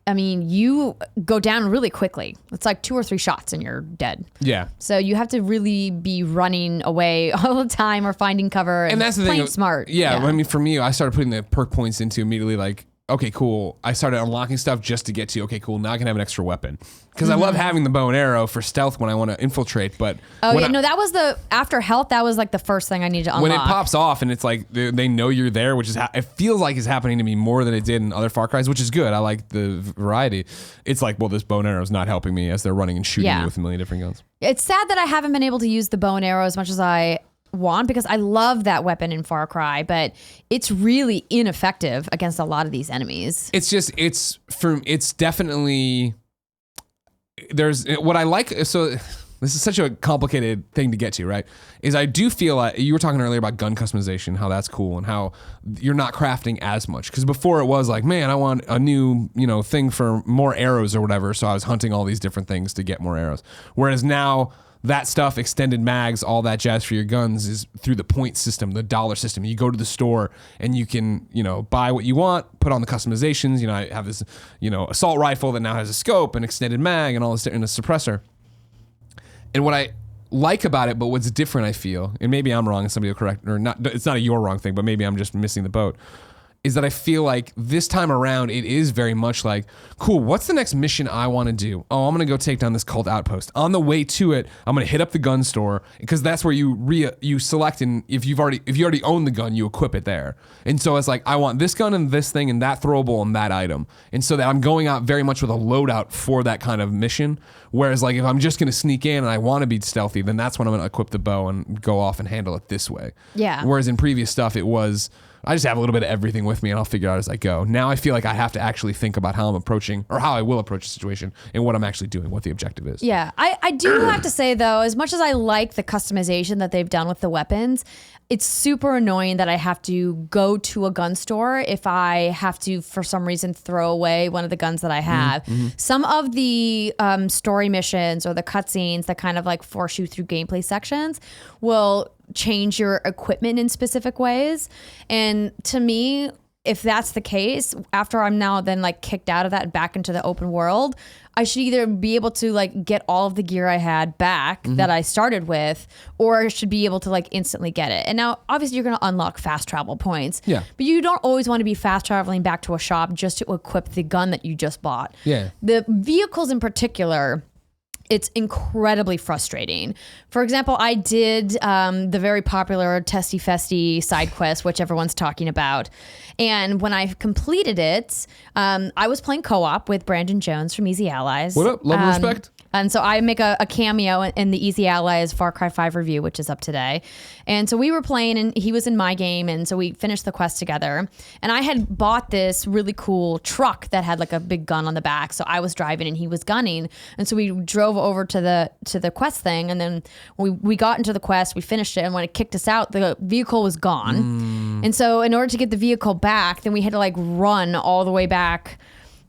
I mean, you go down really quickly. It's like 2 or 3 shots and you're dead. Yeah. So you have to really be running away all the time or finding cover and that's the playing thing. Smart. Yeah, I mean, for me, I started putting the perk points into immediately like, okay, cool. I started unlocking stuff just to get to, okay, cool, now I can have an extra weapon. Because I love having the bow and arrow for stealth when I want to infiltrate, but... that was after health, that was like the first thing I needed to unlock. When it pops off and it's like, they know you're there, which is, it feels like it's happening to me more than it did in other Far Cries, which is good. I like the variety. It's like, well, this bow and arrow is not helping me as they're running and shooting me with a million different guns. It's sad that I haven't been able to use the bow and arrow as much as I want, because I love that weapon in Far Cry, but it's really ineffective against a lot of these enemies. It's definitely, there's what I like. So this is such a complicated thing to get to, right? Is I do feel like you were talking earlier about gun customization, how that's cool and how you're not crafting as much. Because before it was like, man, I want a new, thing for more arrows or whatever. So I was hunting all these different things to get more arrows. Whereas now, that stuff, extended mags, all that jazz for your guns is through the point system, the dollar system. You go to the store and you can, buy what you want, put on the customizations. I have this, assault rifle that now has a scope, an extended mag, and all this, and a suppressor. And what I like about it, but what's different, I feel, and maybe I'm wrong, and somebody will correct, or not. It's not a you're wrong thing, but maybe I'm just missing the boat. is that I feel like this time around, it is very much like, cool, what's the next mission I want to do? Oh, I'm going to go take down this cult outpost. On the way to it, I'm going to hit up the gun store because that's where you select, and if you already own the gun, you equip it there. And so it's like, I want this gun and this thing and that throwable and that item. And so that I'm going out very much with a loadout for that kind of mission. Whereas like if I'm just going to sneak in and I want to be stealthy, then that's when I'm going to equip the bow and go off and handle it this way. Yeah. Whereas in previous stuff, it was, I just have a little bit of everything with me and I'll figure it out as I go. Now I feel like I have to actually think about how I'm approaching or how I will approach a situation and what I'm actually doing, what the objective is. Yeah, I do have to say though, as much as I like the customization that they've done with the weapons, it's super annoying that I have to go to a gun store if I have to, for some reason, throw away one of the guns that I have. Mm-hmm. Some of the story missions or the cutscenes that kind of like force you through gameplay sections will change your equipment in specific ways. And to me, if that's the case, after I'm now then like kicked out of that and back into the open world, I should either be able to like get all of the gear I had back that I started with, or I should be able to like instantly get it. And now obviously you're going to unlock fast travel points, yeah, but you don't always want to be fast traveling back to a shop just to equip the gun that you just bought. Yeah. The vehicles in particular, it's incredibly frustrating. For example, I did the very popular Testy Festy side quest, which everyone's talking about. And when I completed it, I was playing co-op with Brandon Jones from Easy Allies. What up? Love and respect. And so I make a cameo in the Easy Allies Far Cry 5 review, which is up today. And so we were playing and he was in my game. And so we finished the quest together. And I had bought this really cool truck that had like a big gun on the back. So I was driving and he was gunning. And so we drove over to the quest thing. And then we got into the quest, we finished it. And when it kicked us out, the vehicle was gone. And so in order to get the vehicle back, then we had to like run all the way back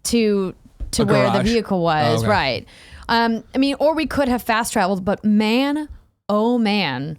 to where the vehicle was. Oh, okay. Right. I mean, or we could have fast traveled, but man, oh man,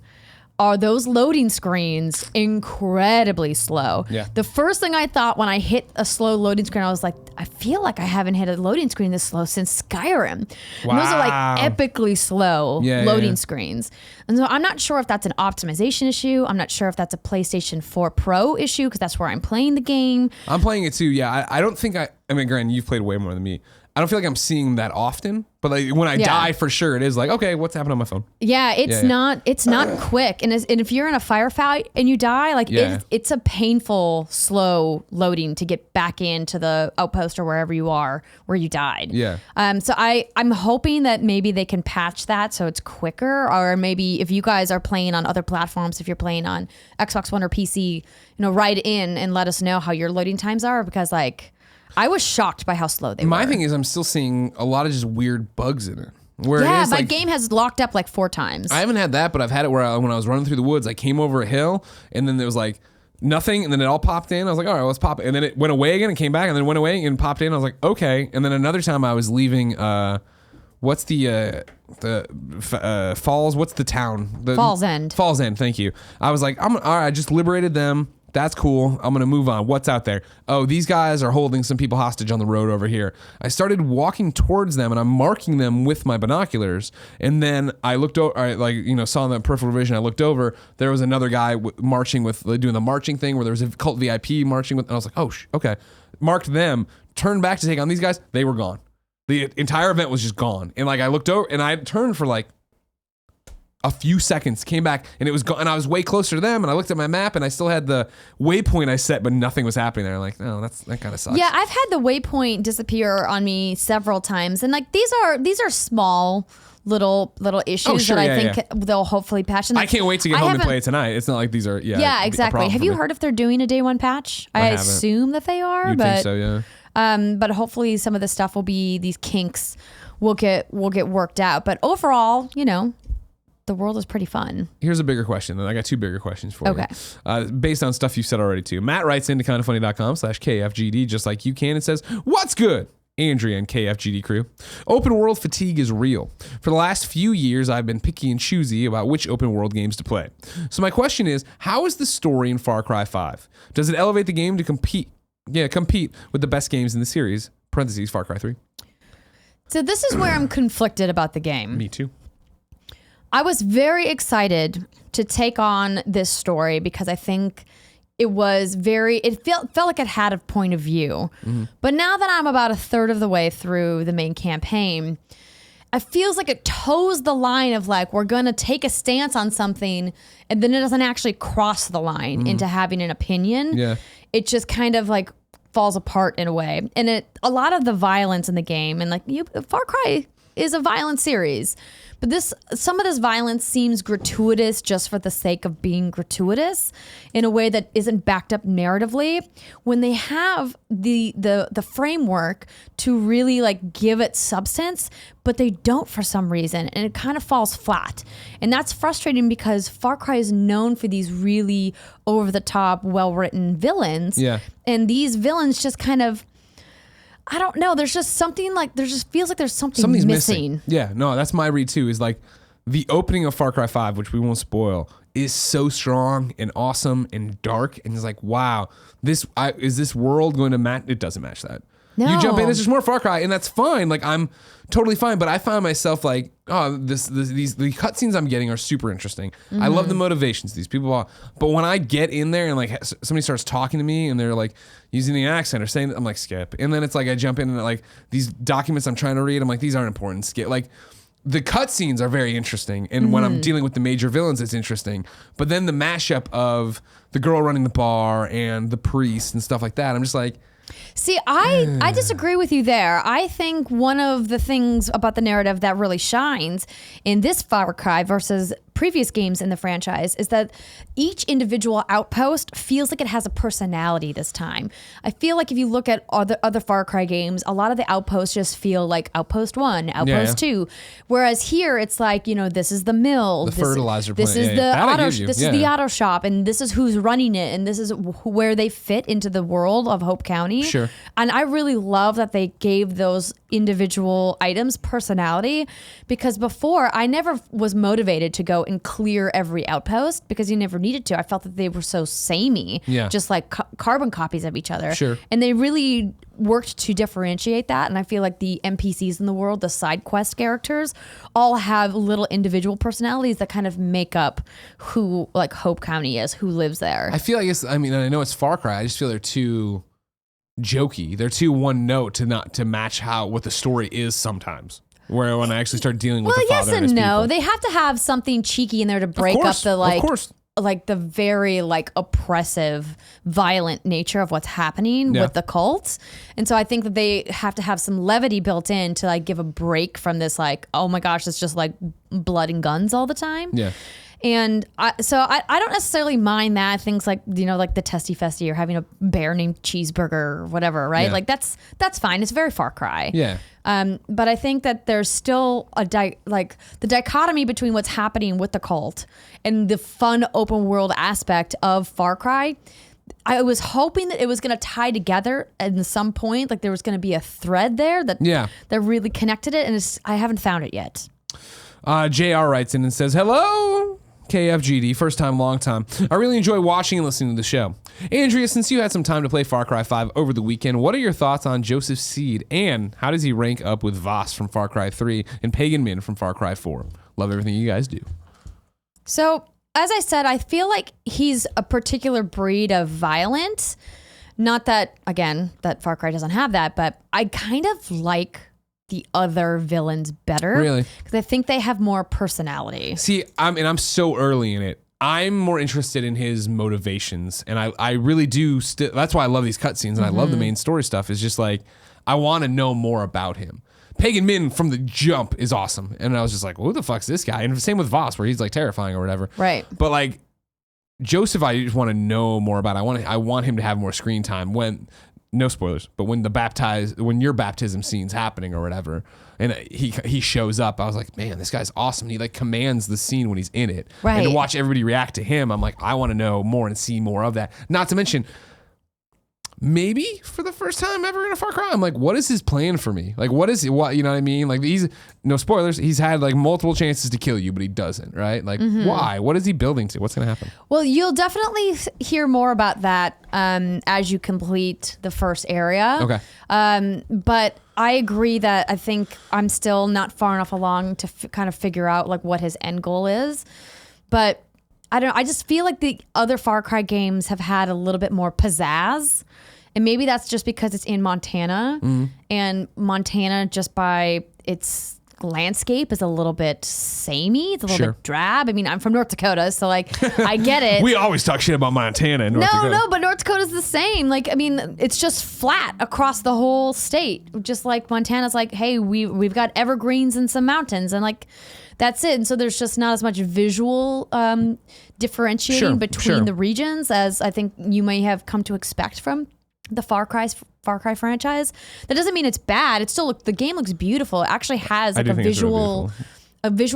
are those loading screens incredibly slow. Yeah. The first thing I thought when I hit a slow loading screen, I was like, I feel like I haven't hit a loading screen this slow since Skyrim. Wow. And those are like epically slow loading screens. And so I'm not sure if that's an optimization issue. I'm not sure if that's a PlayStation 4 Pro issue because that's where I'm playing the game. I'm playing it too. Yeah. I don't think I mean, granted, you've played way more than me. I don't feel like I'm seeing that often, but like when I die for sure, it is like, okay, what's happening on my phone? Yeah, it's not quick. And if you're in a firefight and you die, like it's a painful, slow loading to get back into the outpost or wherever you are where you died. Yeah. So I'm hoping that maybe they can patch that so it's quicker, or maybe if you guys are playing on other platforms, if you're playing on Xbox One or PC, write in and let us know how your loading times are, because like, I was shocked by how slow they were. My thing is I'm still seeing a lot of just weird bugs in it. Where yeah, it is my like, game has locked up like 4 times. I haven't had that, but I've had it where when I was running through the woods, I came over a hill and then there was like nothing and then it all popped in. I was like, all right, let's pop it. And then it went away again and came back and then went away and popped in. I was like, okay. And then another time I was leaving, what's the Falls? What's the town? Falls End. Falls End, thank you. I was like, all right, I just liberated them. That's cool. I'm going to move on. What's out there? Oh, these guys are holding some people hostage on the road over here. I started walking towards them and I'm marking them with my binoculars. And then I looked over, saw in the peripheral vision, I looked over, there was another guy marching with, doing the marching thing where there was a cult VIP marching with, and I was like, oh, okay. Marked them, turned back to take on these guys. They were gone. The entire event was just gone. And like I looked over and I turned for like a few seconds, came back and it was gone. And I was way closer to them and I looked at my map and I still had the waypoint I set, but nothing was happening there. I'm like, no, that kind of sucks. Yeah, I've had the waypoint disappear on me several times. And like these are small little issues that I think they'll hopefully patch. And I can't wait to get home and play it tonight. It's not like these are Yeah, exactly. Have you heard if they're doing a day one patch? I assume that they are. You'd think so, yeah. But hopefully some of the stuff will be, these kinks will get worked out. But overall, the world is pretty fun. Here's a bigger question, and I got 2 bigger questions for you. Based on stuff you said already too. Matt writes into kindoffunny.com/KFGD just like you can and says, what's good? Andrea and KFGD crew. Open world fatigue is real. For the last few years, I've been picky and choosy about which open world games to play. So my question is, how is the story in Far Cry 5? Does it elevate the game to compete with the best games in the series? Parentheses, Far Cry 3. So this is where I'm conflicted about the game. Me too. I was very excited to take on this story because I think it was it felt like it had a point of view. But now that I'm about a third of the way through the main campaign, it feels like it toes the line of like, we're going to take a stance on something, and then it doesn't actually cross the line into having an opinion. Yeah. It just kind of like falls apart in a way. And a lot of the violence in the game, and like Far Cry is a violent series, but some of this violence seems gratuitous just for the sake of being gratuitous in a way that isn't backed up narratively, when they have the framework to really like give it substance, but they don't for some reason, and it kind of falls flat. And that's frustrating because Far Cry is known for these really over the top, well-written villains. Yeah. And these villains just kind of, I don't know. There's just something like, there just feels like there's something's missing. Yeah, no, that's my read too, is like the opening of Far Cry 5, which we won't spoil, is so strong and awesome and dark. And it's like, wow, is this world going to match? It doesn't match that. No. You jump in, it's just more Far Cry, and that's fine. Like, I'm totally fine, but I find myself like, oh, the cutscenes I'm getting are super interesting. I love the motivations these people, but when I get in there and like somebody starts talking to me and they're like using the accent or saying, I'm like, skip. And then it's like I jump in and like these documents I'm trying to read, I'm like, these aren't important, skip. Like, the cutscenes are very interesting, and when I'm dealing with the major villains, it's interesting. But then the mashup of the girl running the bar and the priest and stuff like that, I'm just like, see, I disagree with you there. I think one of the things about the narrative that really shines in this Far Cry versus previous games in the franchise is that each individual outpost feels like it has a personality this time. I feel like if you look at other Far Cry games, a lot of the outposts just feel like Outpost 1, Outpost 2. Whereas here it's like, this is the mill. The fertilizer plant. This is the auto shop, and this is who's running it, and this is where they fit into the world of Hope County. Sure. And I really love that they gave those individual items personality, because before I never was motivated to go and clear every outpost because you never needed to. I felt that they were so samey, just like carbon copies of each other. Sure. And they really worked to differentiate that. And I feel like the NPCs in the world, the side quest characters, all have little individual personalities that kind of make up who like Hope County is, who lives there. I feel like I know it's Far Cry, I just feel they're too jokey. They're too one note to match what the story is sometimes. Where when I actually start dealing with the father and his people. Well, yes and no. They have to have something cheeky in there to break up the like the very like oppressive, violent nature of what's happening with the cult. And so I think that they have to have some levity built in to like give a break from this like, oh my gosh, it's just like blood and guns all the time. Yeah. And I don't necessarily mind that, things like, like the Testy Festy or having a bear named Cheeseburger or whatever, right? Yeah. Like that's fine. It's very Far Cry. Yeah. But I think that there's still the dichotomy between what's happening with the cult and the fun open world aspect of Far Cry. I was hoping that it was going to tie together at some point, like there was going to be a thread there that really connected it, and I haven't found it yet. JR writes in and says, hello, KFGD, first time, long time. I really enjoy watching and listening to the show. Andrea, since you had some time to play Far Cry 5 over the weekend, what are your thoughts on Joeseph Seed, and how does he rank up with Voss from Far Cry 3 and Pagan Min from Far Cry 4? Love everything you guys do. So, as I said, I feel like he's a particular breed of violent. Not that, again, that Far Cry doesn't have that, but I kind of like the other villains better. Really? Because I think they have more personality. See, I'm so early in it. I'm more interested in his motivations, and I really do. That's why I love these cutscenes, and I love the main story stuff. It's just like, I want to know more about him. Pagan Min from the jump is awesome, and I was just like, who the fuck's this guy? And same with Voss, where he's like terrifying or whatever. Right. But like Joeseph, I just want to know more about. I want him to have more screen time when. No spoilers, but when your baptism scene's happening or whatever, and he shows up, I was like, man, this guy's awesome. He like commands the scene when he's in it. Right. And to watch everybody react to him, I'm like, I want to know more and see more of that. Not to mention, maybe for the first time ever in a Far Cry, I'm like, what is his plan for me? Like, what you know what I mean? Like, no spoilers, he's had like multiple chances to kill you, but he doesn't, right? Like, why? What is he building to? What's going to happen? Well, you'll definitely hear more about that as you complete the first area. Okay. But I agree that I think I'm still not far enough along to kind of figure out like what his end goal is. But I don't know. I just feel like the other Far Cry games have had a little bit more pizzazz. And maybe that's just because it's in Montana. And Montana, just by its landscape, is a little bit samey. It's a little bit drab. I mean, I'm from North Dakota, so like I get it. We always talk shit about Montana and North Dakota. No, but North Dakota's the same. Like, I mean, it's just flat across the whole state. Just like Montana's like, hey, we've got evergreens and some mountains, and like that's it. And so there's just not as much visual differentiating between the regions as I think you may have come to expect from the Far Cry franchise. That doesn't mean it's bad. It's still the game looks beautiful. It actually has like a visual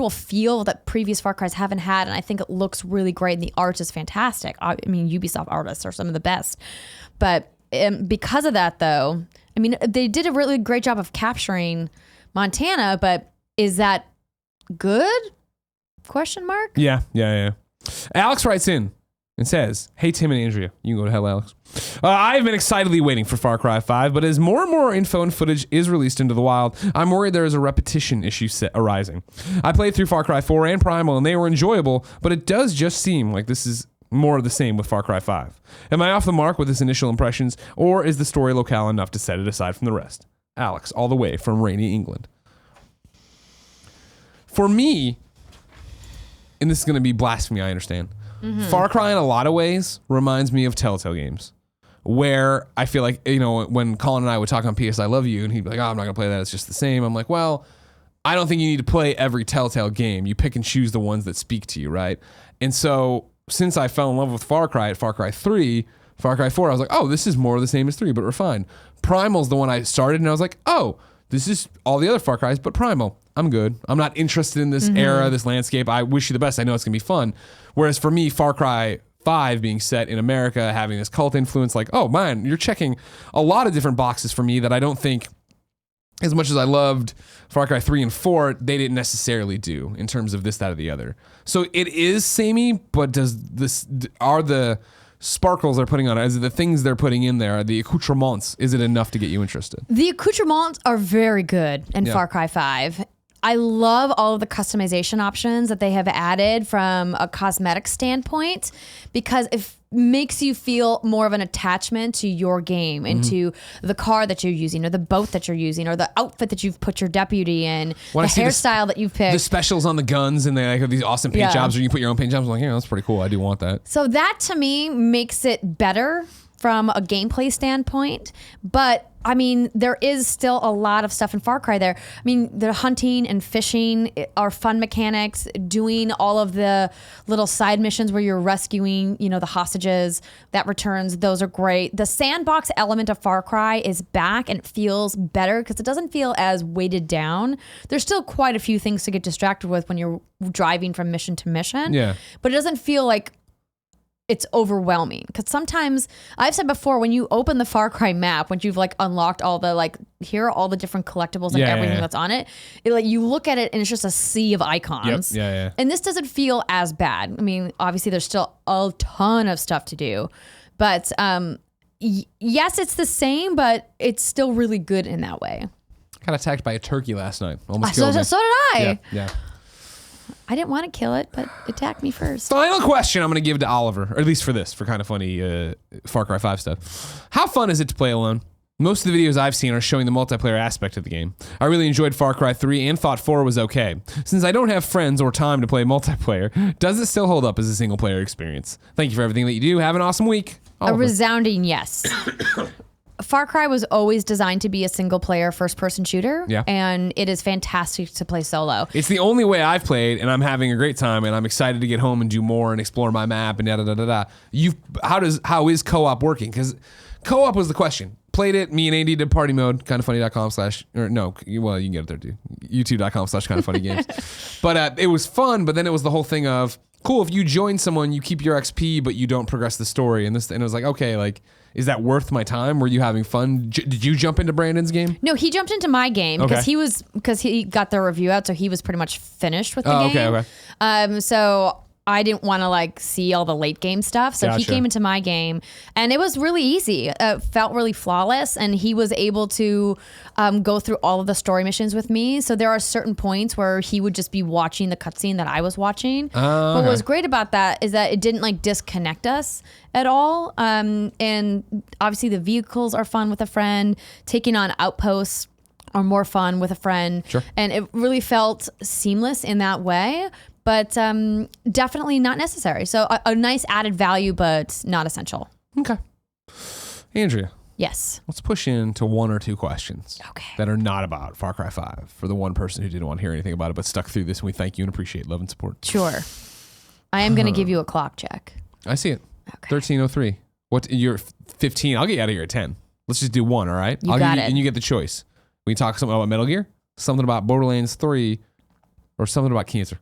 feel that previous Far Cries haven't had, and I think it looks really great. And the art is fantastic. I mean, Ubisoft artists are some of the best. But because of that, though, I mean, they did a really great job of capturing Montana. But is that good? Question mark. Yeah. Alex writes in and says, hey, Tim and Andrea. You can go to hell, Alex. I've been excitedly waiting for Far Cry 5, but as more and more info and footage is released into the wild, I'm worried there is a repetition issue arising. I played through Far Cry 4 and Primal, and they were enjoyable, but it does just seem like this is more of the same with Far Cry 5. Am I off the mark with this initial impressions, or is the story locale enough to set it aside from the rest? Alex, all the way from rainy England. For me, and this is going to be blasphemy, I understand, Far Cry in a lot of ways reminds me of Telltale games, where I feel like, you know, when Colin and I would talk on PS I Love You, and he'd be like, oh, I'm not going to play that, it's just the same. I'm like, well, I don't think you need to play every Telltale game. You pick and choose the ones that speak to you, right? And so since I fell in love with Far Cry at Far Cry 3, Far Cry 4, I was like, oh, this is more of the same as 3, but refined. Primal's the one I started, and I was like, oh, this is all the other Far Cries, but Primal. I'm good. I'm not interested in this era, this landscape. I wish you the best. I know it's going to be fun. Whereas for me, Far Cry 5 being set in America, having this cult influence, like, oh, man, you're checking a lot of different boxes for me that I don't think, as much as I loved Far Cry 3 and 4, they didn't necessarily do in terms of this, that, or the other. So it is samey, but are the sparkles they're putting on it, is it the things they're putting in there, the accoutrements, is it enough to get you interested? The accoutrements are very good in Far Cry 5. I love all of the customization options that they have added from a cosmetic standpoint, because it makes you feel more of an attachment to your game and to the car that you're using, or the boat that you're using, or the outfit that you've put your deputy in, the hairstyle that you've picked. The specials on the guns, and they have these awesome paint jobs where you put your own paint jobs. I'm like, yeah, that's pretty cool. I do want that. So that to me makes it better from a gameplay standpoint. But I mean, there is still a lot of stuff in Far Cry there. I mean, the hunting and fishing are fun mechanics. Doing all of the little side missions where you're rescuing, you know, the hostages that returns, those are great. The sandbox element of Far Cry is back, and it feels better because it doesn't feel as weighted down. There's still quite a few things to get distracted with when you're driving from mission to mission. Yeah. But it doesn't feel like it's overwhelming, because sometimes, I've said before, when you open the Far Cry map, when you've like unlocked all the, like, here are all the different collectibles and everything that's on it, like you look at it and it's just a sea of icons. And this doesn't feel as bad. I mean, obviously there's still a ton of stuff to do, but yes, it's the same, but it's still really good in that way. Got attacked by a turkey last night. Almost killed me. So did I. Yeah. I didn't want to kill it, but it attacked me first. Final question I'm going to give to Oliver, or at least for this, for kind of funny Far Cry 5 stuff. How fun is it to play alone? Most of the videos I've seen are showing the multiplayer aspect of the game. I really enjoyed Far Cry 3 and thought 4 was okay. Since I don't have friends or time to play multiplayer, does it still hold up as a single player experience? Thank you for everything that you do. Have an awesome week. Oliver. A resounding yes. Far Cry was always designed to be a single-player first-person shooter, and it is fantastic to play solo. It's the only way I've played, and I'm having a great time, and I'm excited to get home and do more and explore my map and da-da-da-da-da. How is co-op working? Because co-op was the question. Played it, me and Andy did party mode, well, you can get it there too, youtube.com/kindoffunnygames. But it was fun, but then it was the whole thing of, cool, if you join someone, you keep your XP, but you don't progress the story. And it was like, okay, like, is that worth my time? Were you having fun? Did you jump into Brandon's game? No, he jumped into my game because he got the review out, so he was pretty much finished with the game. Okay. So I didn't want to like see all the late game stuff. So he Gotcha. came into my game and it was really easy. It felt really flawless, and he was able to go through all of the story missions with me. So there are certain points where he would just be watching the cutscene that I was watching. But what was great about that is that it didn't like disconnect us at all. And obviously the vehicles are fun with a friend. Taking on outposts are more fun with a friend. Sure. And it really felt seamless in that way. But definitely not necessary. So a nice added value, but not essential. Okay. Andrea, Yes. let's push into one or two questions Okay. that are not about Far Cry 5 for the one person who didn't want to hear anything about it but stuck through this, and we thank you and appreciate love and support. Sure. I am going to give you a clock check. I see it. Okay. 13:03. What? You're 15. I'll get you out of here at 10. Let's just do one, all right? You got it. And you get the choice. We can talk something about Metal Gear, something about Borderlands 3, or something about cancer.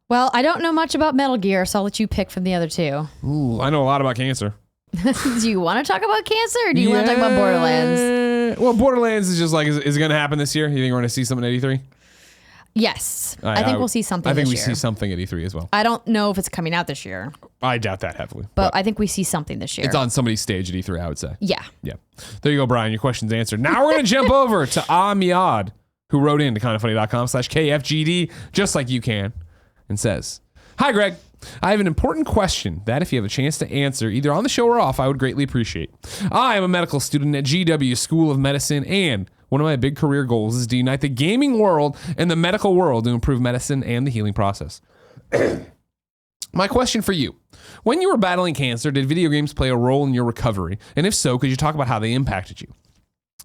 Well, I don't know much about Metal Gear, so I'll let you pick from the other two. Ooh, I know a lot about cancer. Do you want to talk about cancer, or do you want to talk about Borderlands? Well, Borderlands is just like, is it going to happen this year? You think we're going to see something at E3? Yes. I think we'll see something I think this we year. see something at E3 as well. I don't know if it's coming out this year, I doubt that heavily. but I think we see something this year. It's on somebody's stage at E3, I would say. Yeah. Yeah. There you go, Brian. Your question's answered. Now we're going to jump over to Amiad, who wrote in to kindoffunny.com/KFGD, just like you can, and says, "Hi, Greg. I have an important question that if you have a chance to answer either on the show or off, I would greatly appreciate. I am a medical student at GW School of Medicine, and one of my big career goals is to unite the gaming world and the medical world to improve medicine and the healing process. My question for you. When you were battling cancer, did video games play a role in your recovery? And if so, could you talk about how they impacted you?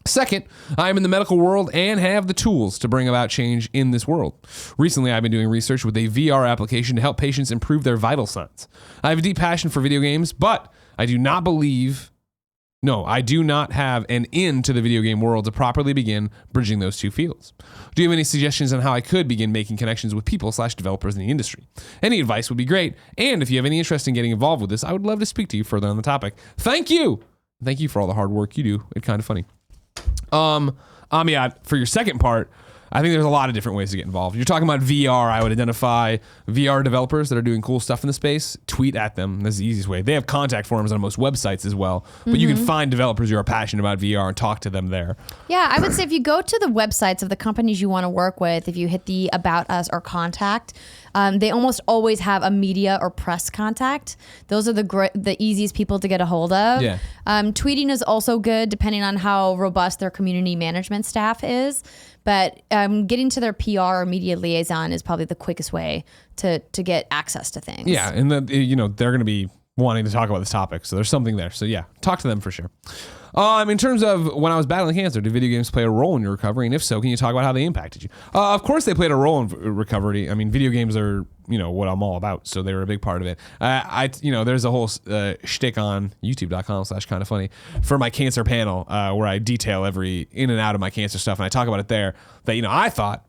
Second, I am in the medical world and have the tools to bring about change in this world. Recently, I've been doing research with a VR application to help patients improve their vital signs. I have a deep passion for video games, but I do not have an in to the video game world to properly begin bridging those two fields. Do you have any suggestions on how I could begin making connections with people/developers in the industry? Any advice would be great. And if you have any interest in getting involved with this, I would love to speak to you further on the topic. Thank you. Thank you for all the hard work you do. It's kind of funny. Amiad, for your second part, I think there's a lot of different ways to get involved. You're talking about VR. I would identify VR developers that are doing cool stuff in the space. Tweet at them. That's the easiest way. They have contact forms on most websites as well. But you can find developers who are passionate about VR and talk to them there. Yeah, I would say if you go to the websites of the companies you want to work with, if you hit the About Us or Contact, they almost always have a media or press contact. Those are the easiest people to get a hold of. Yeah. Tweeting is also good depending on how robust their community management staff is. But getting to their PR or media liaison is probably the quickest way to get access to things. Yeah, and they're going to be wanting to talk about this topic, so there's something there. So yeah, talk to them for sure. In terms of when I was battling cancer, did video games play a role in your recovery? And if so, can you talk about how they impacted you? Of course they played a role in recovery. I mean, video games are, what I'm all about, so they were a big part of it. There's a whole shtick on youtube.com/kindoffunny for my cancer panel where I detail every in and out of my cancer stuff, and I talk about it there that, I thought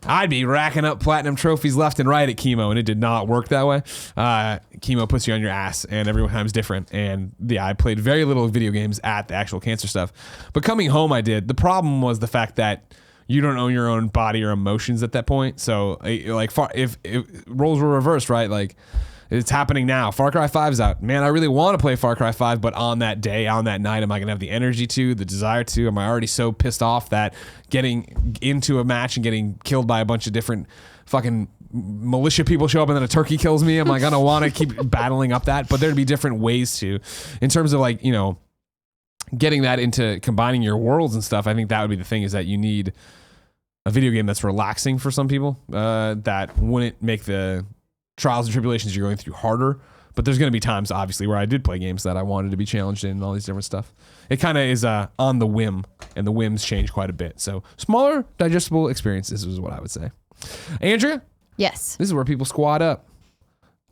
I'd be racking up platinum trophies left and right at chemo, and it did not work that way. Chemo puts you on your ass, and every time's different. And yeah, I played very little video games at the actual cancer stuff. But coming home, I did. The problem was the fact that you don't own your own body or emotions at that point. So, if roles were reversed, right? Like, it's happening now. Far Cry 5's out. Man, I really want to play Far Cry 5, but on that day, on that night, am I going to have the energy to, the desire to? Am I already so pissed off that getting into a match and getting killed by a bunch of different fucking militia people show up and then a turkey kills me? Am I going to want to keep battling up that? But there'd be different ways to, in terms of getting that into combining your worlds and stuff. I think that would be the thing, is that you need a video game that's relaxing for some people, that wouldn't make the trials and tribulations you're going through harder. But there's going to be times, obviously, where I did play games that I wanted to be challenged in and all these different stuff. It kind of is on the whim, and the whims change quite a bit. So smaller, digestible experiences is what I would say. Andrea? Yes. This is where people squad up.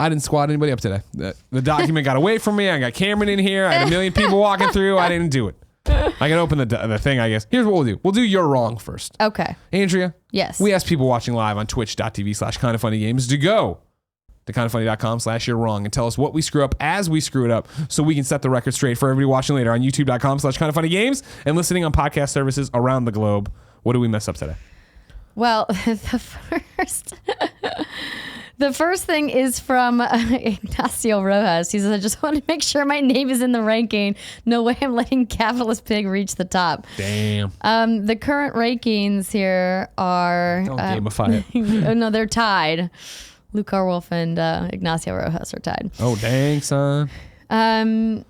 I didn't squad anybody up today. The document got away from me. I got Cameron in here. I had a million people walking through. I didn't do it. I can open the thing, I guess. Here's what we'll do. We'll do You're Wrong first. Okay. Andrea? Yes. We asked people watching live on twitch.tv/kindoffunnygames to go to kindoffunny.com/you're wrong and tell us what we screw up as we screw it up, so we can set the record straight for everybody watching later on youtube.com/kindoffunnygames and listening on podcast services around the globe. What did we mess up today? Well, The first thing is from Ignacio Rojas. He says, I just want to make sure my name is in the ranking. No way I'm letting Capitalist Pig reach the top. Damn. The current rankings here are... Don't gamify it. Oh, no, they're tied. Luke Carwolf and Ignacio Rojas are tied. Oh, dang, son. The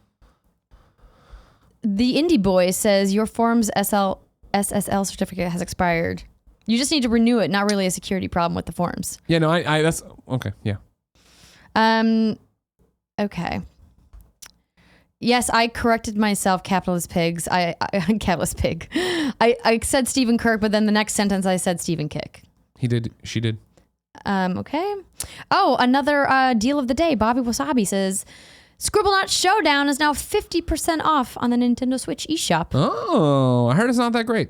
Indie Boy says, your Forms SSL certificate has expired. You just need to renew it. Not really a security problem with the forms. Yeah, no, I that's okay. Yeah. Okay. Yes, I corrected myself. Capitalist pigs. Capitalist pig. I said Stephen Kirk, but then the next sentence I said Stephen Kick. He did. She did. Okay. Oh, another deal of the day. Bobby Wasabi says, Scribblenauts Showdown is now 50% off on the Nintendo Switch eShop. Oh, I heard it's not that great.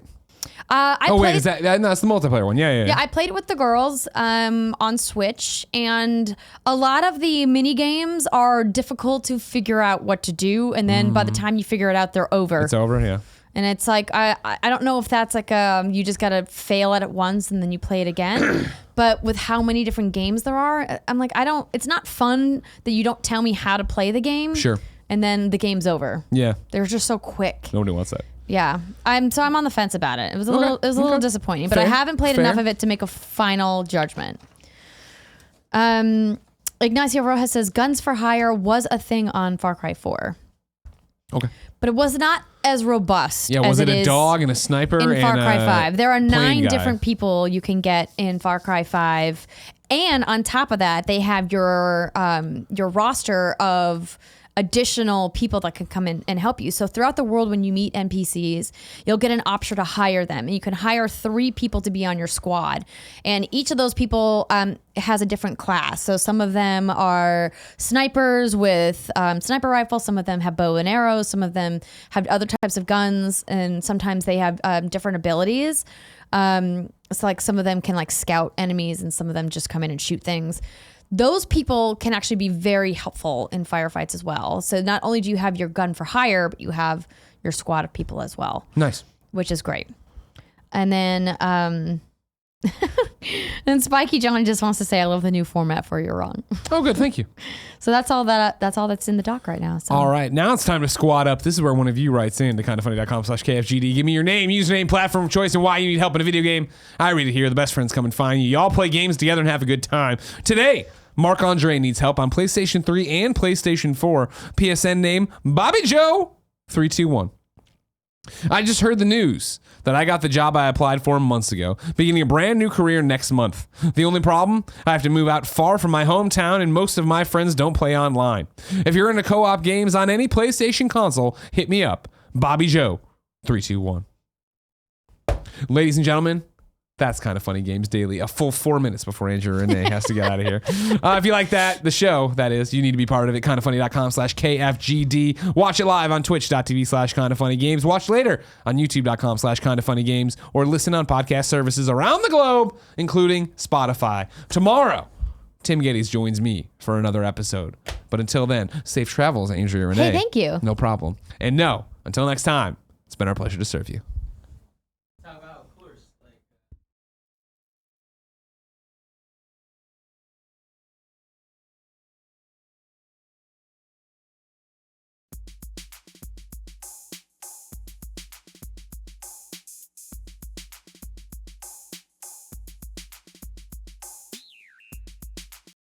Wait, is that's the multiplayer one? Yeah. Yeah, I played it with the girls on Switch, and a lot of the mini games are difficult to figure out what to do, and then by the time you figure it out, they're over. It's over, yeah. And it's like I don't know if that's like you just gotta fail at it once and then you play it again. But with how many different games there are, I'm like it's not fun that you don't tell me how to play the game. Sure. And then the game's over. Yeah. They're just so quick. Nobody wants that. Yeah, I'm on the fence about it. It was a little disappointing, but Fair. I haven't played enough of it to make a final judgment. Ignacio Rojas says Guns for Hire was a thing on Far Cry 4. Okay. But it was not as robust. Yeah, was it a dog and a sniper in Far Cry 5? There are 9 guy. different people you can get in Far Cry 5, and on top of that, they have your roster of additional people that can come in and help you. So throughout the world, when you meet NPCs, you'll get an option to hire them. And you can hire 3 people to be on your squad. And each of those people has a different class. So some of them are snipers with sniper rifles. Some of them have bow and arrows. Some of them have other types of guns. And sometimes they have different abilities. It's like some of them can like scout enemies and some of them just come in and shoot things. Those people can actually be very helpful in firefights as well. So not only do you have your gun for hire, but you have your squad of people as well. Nice. Which is great. And then and Spiky John just wants to say, I love the new format for You're Wrong. Oh, good. Thank you. So that's all that's in the doc right now. So. All right. Now it's time to squad up. This is where one of you writes in to kindafunny.com/KFGD. Give me your name, username, platform of choice, and why you need help in a video game. I read it here. The best friends come and find you. Y'all play games together and have a good time. Today, Mark Andre needs help on PlayStation 3 and PlayStation 4. PSN name, Bobby Joe 321. I just heard the news that I got the job I applied for months ago, beginning a brand new career next month. The only problem, I have to move out far from my hometown and most of my friends don't play online. If you're into co-op games on any PlayStation console, hit me up. Bobby Joe 321. Ladies and gentlemen, that's Kind of Funny Games Daily, a full 4 minutes before Andrea Renee has to get out of here. If you like the show, that is, you need to be part of it. Kindafunny.com/KFGD. Watch it live on twitch.tv/KindaFunnyGames. Watch later on youtube.com/KindaFunnyGames, or listen on podcast services around the globe, including Spotify. Tomorrow, Tim Gettys joins me for another episode. But until then, safe travels, Andrea Renee. Hey, thank you. No problem. And no, until next time, it's been our pleasure to serve you.